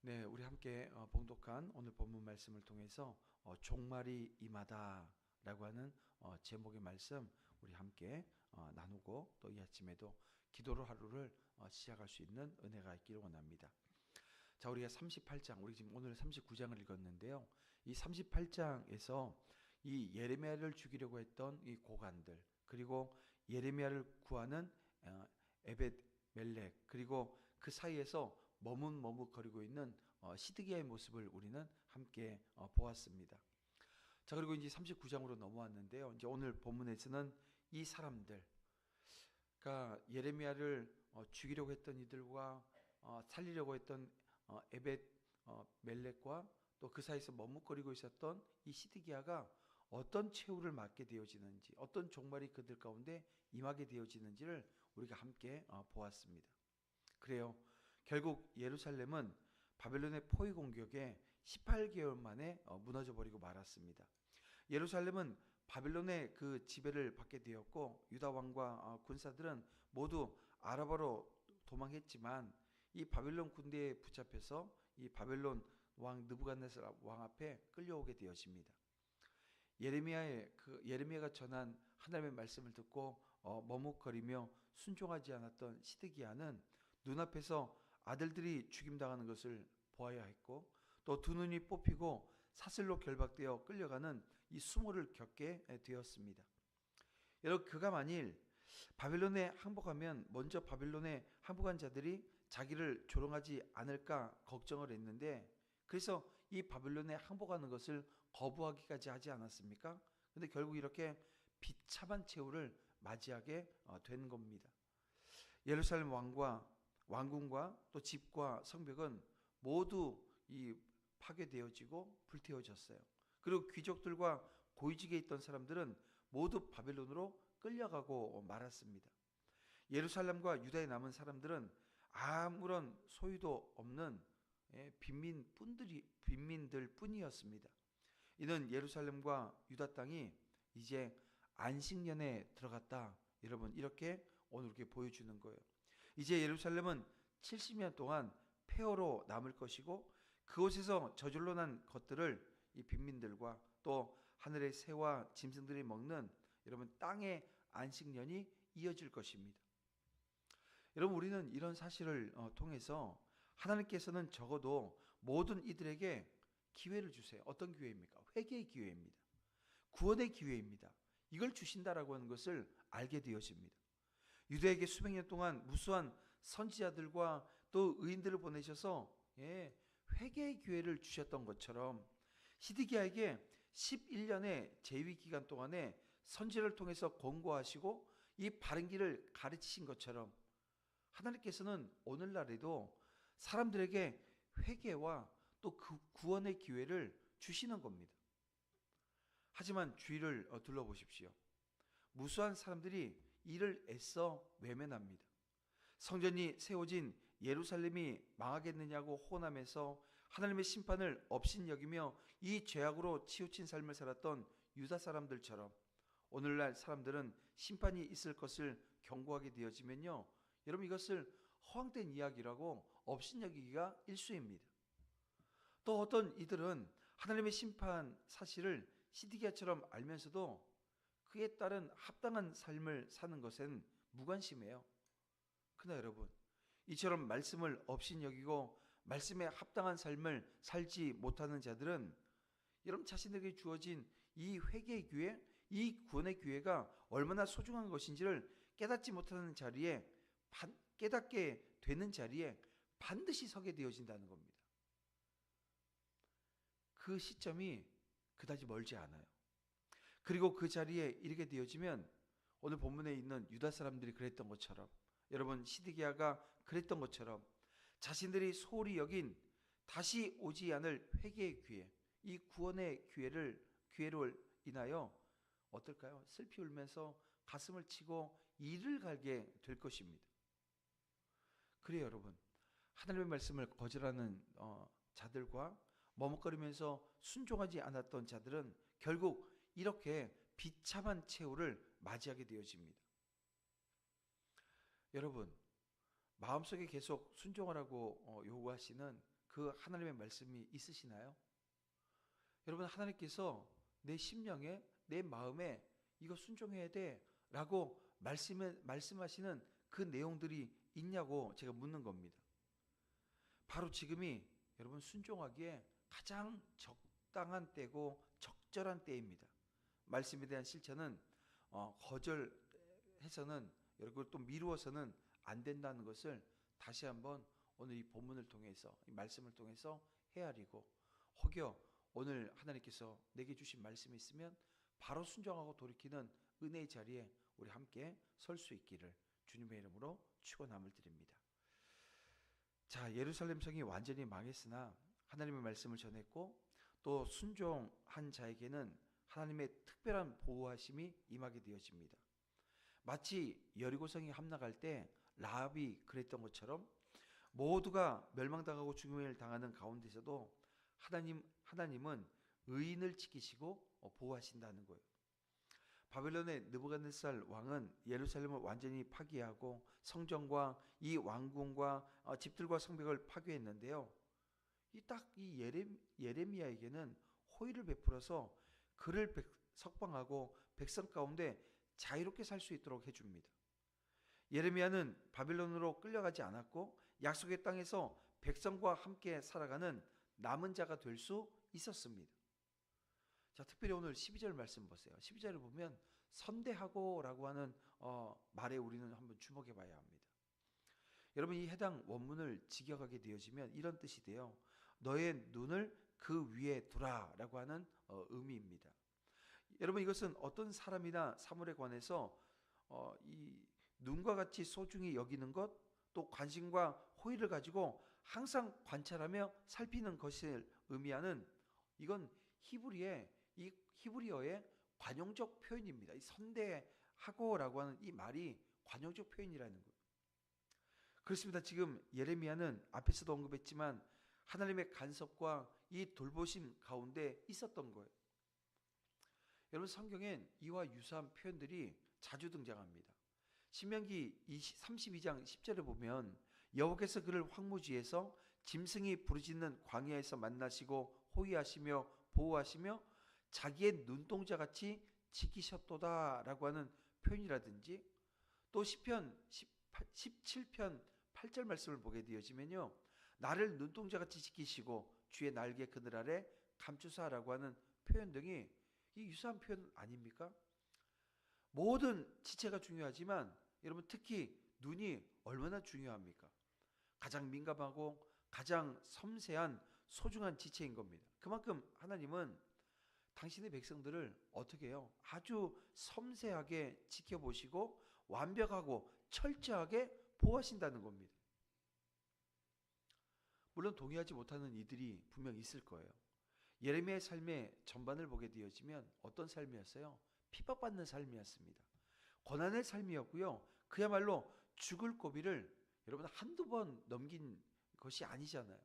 네, 우리 함께 봉독한 오늘 본문 말씀을 통해서 종말이 임하다라고 하는 제목의 말씀 우리 함께 나누고 또 이 아침에도 기도로 하루를 시작할 수 있는 은혜가 있기를 원합니다. 자, 우리가 38장, 우리 지금 오늘 39장을 읽었는데요. 이 38장에서 이 예레미야를 죽이려고 했던 이 고관들, 그리고 예레미야를 구하는 에벳 멜렉, 그리고 그 사이에서 머뭇머뭇거리고 있는 시드기야의 모습을 우리는 함께 보았습니다. 자, 그리고 이제 39장으로 넘어왔는데요. 이제 오늘 본문에서는 이 사람들, 그러니까 예레미야를 죽이려고 했던 이들과 살리려고 했던 에벳 멜렉과 또 그 사이에서 머뭇거리고 있었던 이 시드기야가 어떤 최후를 맞게 되어지는지, 어떤 종말이 그들 가운데 임하게 되어지는지를 우리가 함께 보았습니다. 그래요. 결국 예루살렘은 바벨론의 포위 공격에 18개월 만에 무너져 버리고 말았습니다. 예루살렘은 바벨론의 그 지배를 받게 되었고 유다 왕과 군사들은 모두 아라바로 도망했지만 이 바벨론 군대에 붙잡혀서 이 바벨론 왕 느부갓네살 왕 앞에 끌려오게 되어집니다. 예레미야가 전한 하나님의 말씀을 듣고 머뭇거리며 순종하지 않았던 시드기야는 눈앞에서 아들들이 죽임당하는 것을 보아야 했고 또 두 눈이 뽑히고 사슬로 결박되어 끌려가는 이 수모를 겪게 되었습니다. 여러분, 그가 만일 바벨론에 항복하면 먼저 바벨론에 항복한 자들이 자기를 조롱하지 않을까 걱정을 했는데 그래서 이 바벨론에 항복하는 것을 거부하기까지 하지 않았습니까? 근데 결국 이렇게 비참한 최후를 맞이하게 된 겁니다. 예루살렘 왕궁과 또 집과 성벽은 모두 이 파괴되어지고 불태워졌어요. 그리고 귀족들과 고위직에 있던 사람들은 모두 바벨론으로 끌려가고 말았습니다. 예루살렘과 유다에 남은 사람들은 아무런 소유도 없는 빈민들 뿐이었습니다. 이는 예루살렘과 유다 땅이 이제 안식년에 들어갔다. 여러분, 이렇게 오늘 이렇게 보여주는 거예요. 이제 예루살렘은 70년 동안 폐허로 남을 것이고 그곳에서 저절로 난 것들을 이 빈민들과 또 하늘의 새와 짐승들이 먹는 여러분 땅의 안식년이 이어질 것입니다. 여러분, 우리는 이런 사실을 통해서 하나님께서는 적어도 모든 이들에게 기회를 주세요. 어떤 기회입니까? 회개의 기회입니다. 구원의 기회입니다. 이걸 주신다라고 하는 것을 알게 되어집니다. 유대에게 수백 년 동안 무수한 선지자들과 또 의인들을 보내셔서 회개의 기회를 주셨던 것처럼 시드기야에게 11년의 재위 기간 동안에 선지를 통해서 권고하시고 이 바른 길을 가르치신 것처럼 하나님께서는 오늘날에도 사람들에게 회개와 또 그 구원의 기회를 주시는 겁니다. 하지만 주위를 둘러보십시오. 무수한 사람들이 이를 애써 외면합니다. 성전이 세워진 예루살렘이 망하겠느냐고 호언하면서 하나님의 심판을 업신여기며 이 죄악으로 치우친 삶을 살았던 유다 사람들처럼 오늘날 사람들은 심판이 있을 것을 경고하게 되어지면요, 여러분, 이것을 허황된 이야기라고 업신여기기가 일쑤입니다. 또 어떤 이들은 하나님의 심판 사실을 시드기야처럼 알면서도 그에 따른 합당한 삶을 사는 것엔 무관심해요. 그러나 여러분, 이처럼 말씀을 업신여기고 말씀에 합당한 삶을 살지 못하는 자들은 여러분 자신에게 주어진 이 회개의 기회, 이 구원의 기회가 얼마나 소중한 것인지를 깨닫지 못하는 자리에, 깨닫게 되는 자리에 반드시 서게 되어진다는 겁니다. 그 시점이 그다지 멀지 않아요. 그리고 그 자리에 이르게 되어지면 오늘 본문에 있는 유다 사람들이 그랬던 것처럼, 여러분 시드기야가 그랬던 것처럼 자신들이 소홀히 여긴 다시 오지 않을 회개의 기회, 이 구원의 기회로 인하여 어떨까요? 슬피 울면서 가슴을 치고 이를 갈게 될 것입니다. 그래요, 여러분. 하나님의 말씀을 거절하는 자들과 머뭇거리면서 순종하지 않았던 자들은 결국 이렇게 비참한 최후를 맞이하게 되어집니다. 여러분, 마음속에 계속 순종하라고 요구하시는 그 그 하나님의 말씀이 있으시나요? 여러분, 하나님께서 내 심령에, 내 마음에 이거 순종해야 돼 라고 말씀하시는 그 내용들이 있냐고 제가 묻는 겁니다. 바로 지금이 여러분 순종하기에 가장 적당한 때고 적절한 때입니다. 말씀에 대한 실천은 거절해서는, 여러분 또 미루어서는 안 된다는 것을 다시 한번 오늘 이 본문을 통해서, 이 말씀을 통해서 헤아리고, 혹여 오늘 하나님께서 내게 주신 말씀이 있으면 바로 순종하고 돌이키는 은혜의 자리에 우리 함께 설 수 있기를 주님의 이름으로 축원함을 드립니다. 자, 예루살렘 성이 완전히 망했으나 하나님의 말씀을 전했고 또 순종한 자에게는 하나님의 특별한 보호하심이 임하게 되어집니다. 마치 여리고성이 함락할 때 라합이 그랬던 것처럼 모두가 멸망당하고 죽음을 당하는 가운데서도 하나님은 의인을 지키시고 보호하신다는 거예요. 바벨론의 느부갓네살 왕은 예루살렘을 완전히 파괴하고 성전과 이 왕궁과 집들과 성벽을 파괴했는데요. 이 예레미야에게는 호의를 베풀어서 그를 석방하고 백성 가운데 자유롭게 살 수 있도록 해줍니다. 예레미야는 바벨론으로 끌려가지 않았고 약속의 땅에서 백성과 함께 살아가는 남은 자가 될 수 있었습니다. 자, 특별히 오늘 12절 말씀 보세요. 12절을 보면 선대하고라고 하는 말에 우리는 한번 주목해 봐야 합니다. 여러분, 이 해당 원문을 직역하게 되어지면 이런 뜻이 돼요. 너의 눈을 그 위에 두라라고 하는 의미입니다. 여러분, 이것은 어떤 사람이나 사물에 관해서 이 눈과 같이 소중히 여기는 것, 또 관심과 호의를 가지고 항상 관찰하며 살피는 것을 의미하는, 이건 히브리어의 관용적 표현입니다. 이 선대하고라고 하는 이 말이 관용적 표현이라는 거예요. 그렇습니다. 지금 예레미야는 앞에서도 언급했지만 하나님의 간섭과 이 돌보심 가운데 있었던 거예요. 여러분, 성경엔 이와 유사한 표현들이 자주 등장합니다. 신명기 32장 10절에 보면 여호와께서 그를 황무지에서 짐승이 부르짖는 광야에서 만나시고 호위하시며 보호하시며 자기의 눈동자같이 지키셨도다라고 하는 표현이라든지, 또 시편 17편 8절 말씀을 보게 되어지면요, 나를 눈동자같이 지키시고 주의 날개 그늘 아래 감추사라고 하는 표현 등이 이 유사한 표현 아닙니까? 모든 지체가 중요하지만 여러분, 특히 눈이 얼마나 중요합니까? 가장 민감하고 가장 섬세한 소중한 지체인 겁니다. 그만큼 하나님은 당신의 백성들을 어떻게 해요? 아주 섬세하게 지켜보시고 완벽하고 철저하게 보호하신다는 겁니다. 물론 동의하지 못하는 이들이 분명 있을 거예요. 예레미야의 삶의 전반을 보게 되어지면 어떤 삶이었어요? 핍박받는 삶이었습니다. 고난의 삶이었고요. 그야말로 죽을 고비를 여러분 한두 번 넘긴 것이 아니잖아요.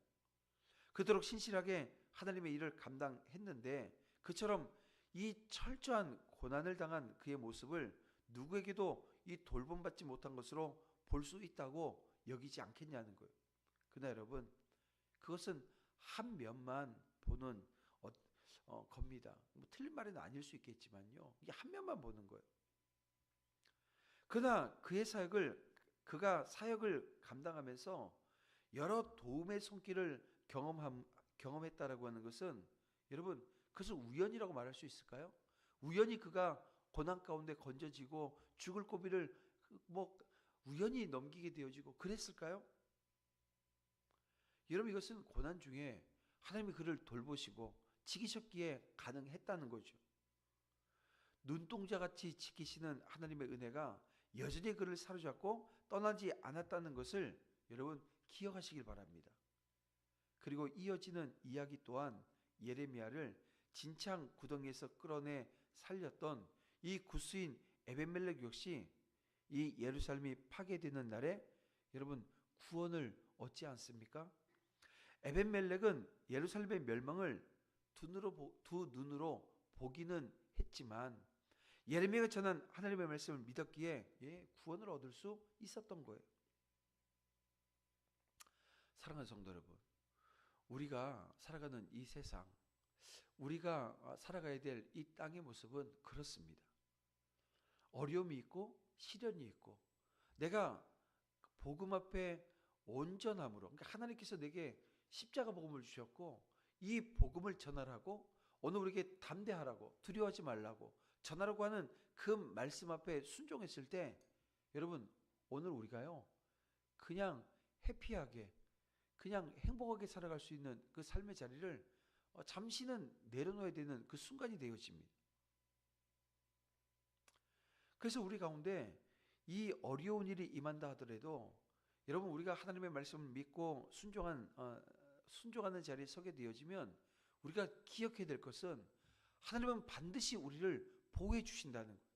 그토록 신실하게 하나님의 일을 감당했는데 그처럼 이 철저한 고난을 당한 그의 모습을 누구에게도 이 돌봄받지 못한 것으로 볼 수 있다고 여기지 않겠냐는 거예요. 그러나 여러분, 그것은 한 면만 보는 겁니다. 뭐 틀린 말은 아닐 수 있겠지만요, 이게 한 면만 보는 거예요. 그러나 그가 사역을 감당하면서 여러 도움의 손길을 경험했다라고 하는 것은, 여러분, 그것을 우연이라고 말할 수 있을까요? 우연히 그가 고난 가운데 건져지고 죽을 고비를 우연히 넘기게 되어지고 그랬을까요? 여러분, 이것은 고난 중에 하나님이 그를 돌보시고 지키셨기에 가능했다는 거죠. 눈동자같이 지키시는 하나님의 은혜가 여전히 그를 사로잡고 떠나지 않았다는 것을 여러분 기억하시길 바랍니다. 그리고 이어지는 이야기 또한 예레미야를 진창 구덩이에서 끌어내 살렸던 이 구스인 에벤멜렉 역시 이 예루살렘이 파괴되는 날에 여러분 구원을 얻지 않습니까? 에벤멜렉은 예루살렘의 멸망을 두 눈으로 보기는 했지만 예레미야가 전한 하나님의 말씀을 믿었기에 구원을 얻을 수 있었던 거예요. 사랑하는 성도 여러분, 우리가 살아가는 이 세상, 우리가 살아가야 될 이 땅의 모습은 그렇습니다. 어려움이 있고 시련이 있고, 내가 복음 앞에 온전함으로, 그러니까 하나님께서 내게 십자가 복음을 주셨고 이 복음을 전하라고, 오늘 우리에게 담대하라고, 두려워하지 말라고 전하라고 하는 그 말씀 앞에 순종했을 때, 여러분 오늘 우리가요 그냥 해피하게, 그냥 행복하게 살아갈 수 있는 그 삶의 자리를 잠시는 내려놓아야 되는 그 순간이 되어집니다. 그래서 우리 가운데 이 어려운 일이 임한다 하더라도, 여러분 우리가 하나님의 말씀을 믿고 순종하는 자리에 서게 되어지면 우리가 기억해야 될 것은, 하나님은 반드시 우리를 보호해 주신다는 거예요.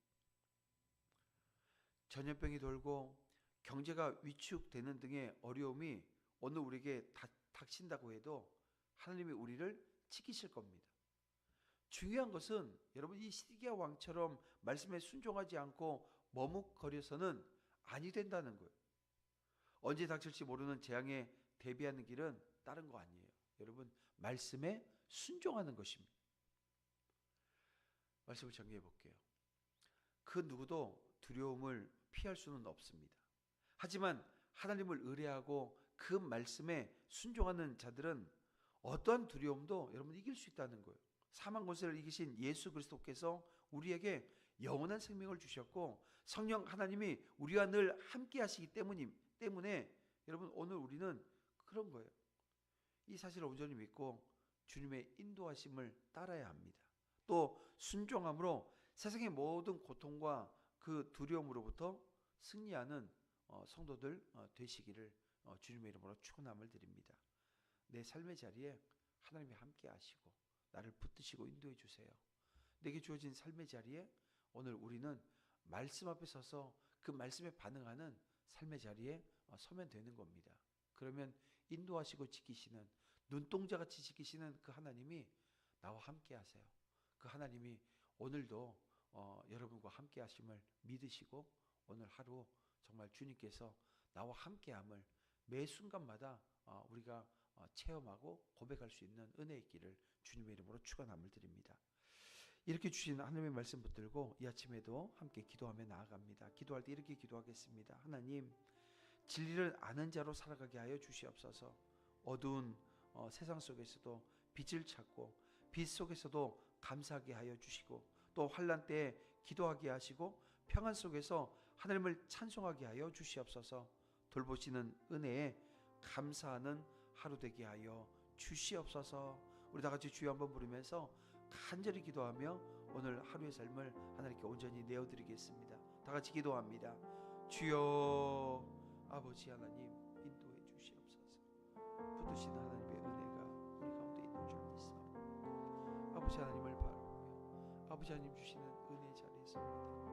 전염병이 돌고 경제가 위축되는 등의 어려움이 오늘 우리에게 닥친다고 해도 하나님이 우리를 지키실 겁니다. 중요한 것은 여러분 이 시드기야 왕처럼 말씀에 순종하지 않고 머뭇거려서는 아니 된다는 거예요. 언제 닥칠지 모르는 재앙에 대비하는 길은 다른 거 아니에요. 여러분 말씀에 순종하는 것입니다. 말씀을 정리해 볼게요. 그 누구도 두려움을 피할 수는 없습니다. 하지만 하나님을 의뢰하고 그 말씀에 순종하는 자들은 어떠한 두려움도 여러분 이길 수 있다는 거예요. 사망 권세를 이기신 예수 그리스도께서 우리에게 영원한 생명을 주셨고, 성령 하나님이 우리와 늘 함께 하시기 때문에 여러분 오늘 우리는 그런 거예요. 이 사실을 온전히 믿고 주님의 인도하심을 따라야 합니다. 또 순종함으로 세상의 모든 고통과 그 두려움으로부터 승리하는 성도들 되시기를 주님의 이름으로 축원함을 드립니다. 내 삶의 자리에 하나님이 함께 하시고 나를 붙드시고 인도해 주세요. 내게 주어진 삶의 자리에 오늘 우리는 말씀 앞에 서서 그 말씀에 반응하는 삶의 자리에 서면 되는 겁니다. 그러면 인도하시고 지키시는, 눈동자같이 지키시는 그 하나님이 나와 함께 하세요. 그 하나님이 오늘도 여러분과 함께 하심을 믿으시고, 오늘 하루 정말 주님께서 나와 함께함을 매 순간마다 우리가 체험하고 고백할 수 있는 은혜 있기를 주님의 이름으로 축원함을 드립니다. 이렇게 주신 하나님의 말씀 붙들고 이 아침에도 함께 기도하며 나아갑니다. 기도할 때 이렇게 기도하겠습니다. 하나님, 진리를 아는 자로 살아가게 하여 주시옵소서. 어두운 세상 속에서도 빛을 찾고 빛 속에서도 감사하게 하여 주시고, 또 환난 때에 기도하게 하시고 평안 속에서 하나님을 찬송하게 하여 주시옵소서. 돌보시는 은혜에 감사하는 하루 되게 하여 주시옵소서. 우리 다 같이 주여 한번 부르면서 간절히 기도하며 오늘 하루의 삶을 하나님께 온전히 내어드리겠습니다. 다 같이 기도합니다. 주여, 아버지 하나님 인도해 주시옵소서. 붙드시는 하나님의 은혜가 우리 가운데 있는 줄 믿습니다. 아버지 하나님을 바라보며 아버지 하나님 주시는 은혜 자리에 섭니다.